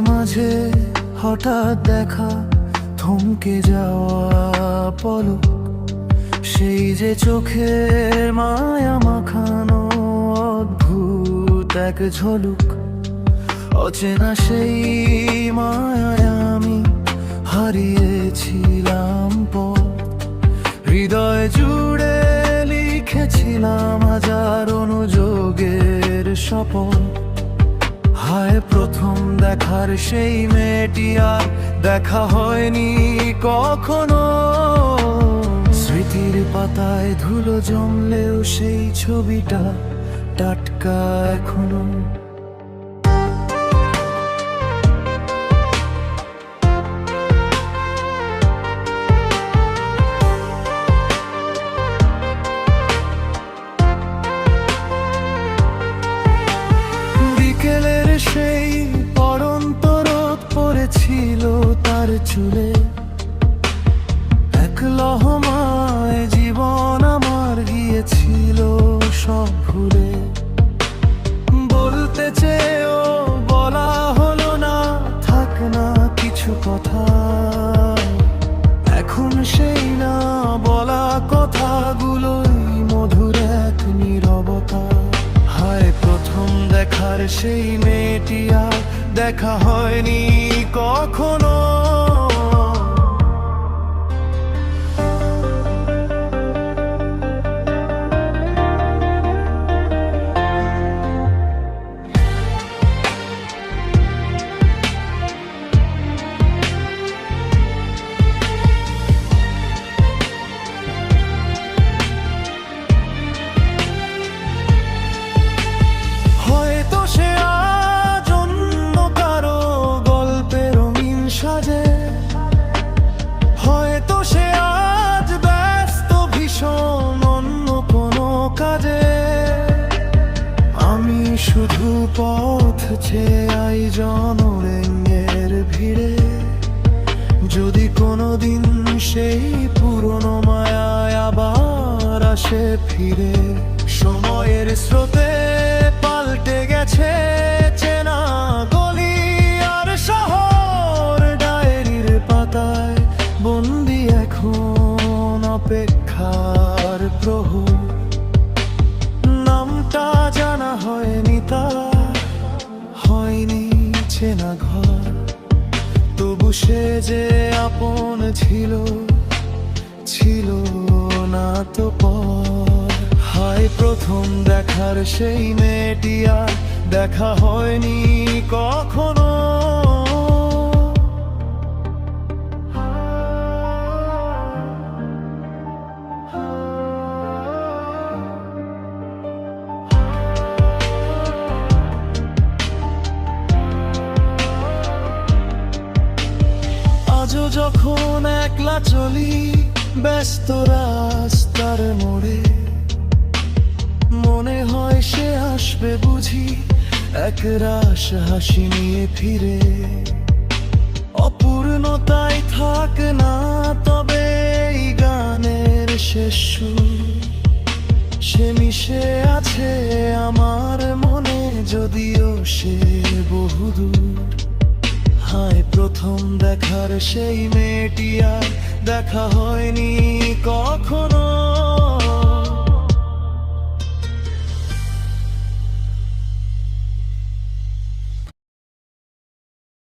মাঝে হঠাৎ দেখা, থমকে যাওয়া পলক, সেই যে চোখের মায়া মাখানো অদ্ভুত এক ঝলক। অচেনা সেই মায়ায় আমি হারিয়েছিলাম পথ, হৃদয় জুড়ে লিখেছিলাম হাজার অনুযোগের শপথ। হায় প্রথম দেখার সেই মেয়েটি আর দেখা হয়নি কখনো। স্মৃতির পাতায় ধুলো জমলেও সেই ছবিটা টাটকা এখনো। বিকেলের সেই পড়ন্ত রোদ পড়েছিল তার চুলে, এক লহমায় জীবন আমার গিয়েছিল সব ভুলে। বলতে চেয়েও বলা হলো না, থাক না কিছু কথা। এখন সেই না বলা কথাগুলোই মধুর এক নীরবতা। হায় প্রথম দেখার সেই মেয়েটি আর দেখা হয়নি কখনো। হয়তো সে আজ ব্যস্ত ভীষণ অন্য কোনো কাজে। আমি শুধু পথ চেয়ে আই জনরেঙ্গের ভিড়ে। যদি কোনোদিন সেই পুরনো মায়ায় আবার আসে ফিরে। সময়ের স্রোতে পাল্টে গেছে চেনা গলি আর শহর, ডায়েরির পাতায় বন্দি এখন অপেক্ষার প্রহর। নামটা জানা হয়নি তার, হয়নি চেনা ঘর, তবু সে যে আপন ছিল, ছিল না তো পর। হায় প্রথম দেখার সেই মেয়েটি আর দেখা হয়নি কখনো। আজও যখন একলা চলি ব্যস্ত রাস্তার মোড়ে, মনে হয় সে আসবে বুঝি এক রাশ হাসি নিয়ে ফিরে। অপূর্ণতাই থাক না তবে এই গানের শেষ সুর, সে মিশে আছে আমার মনে যদিও সে বহুদূর। হায় প্রথম দেখার সেই মেয়েটি আর দেখা হয়নি কখনো।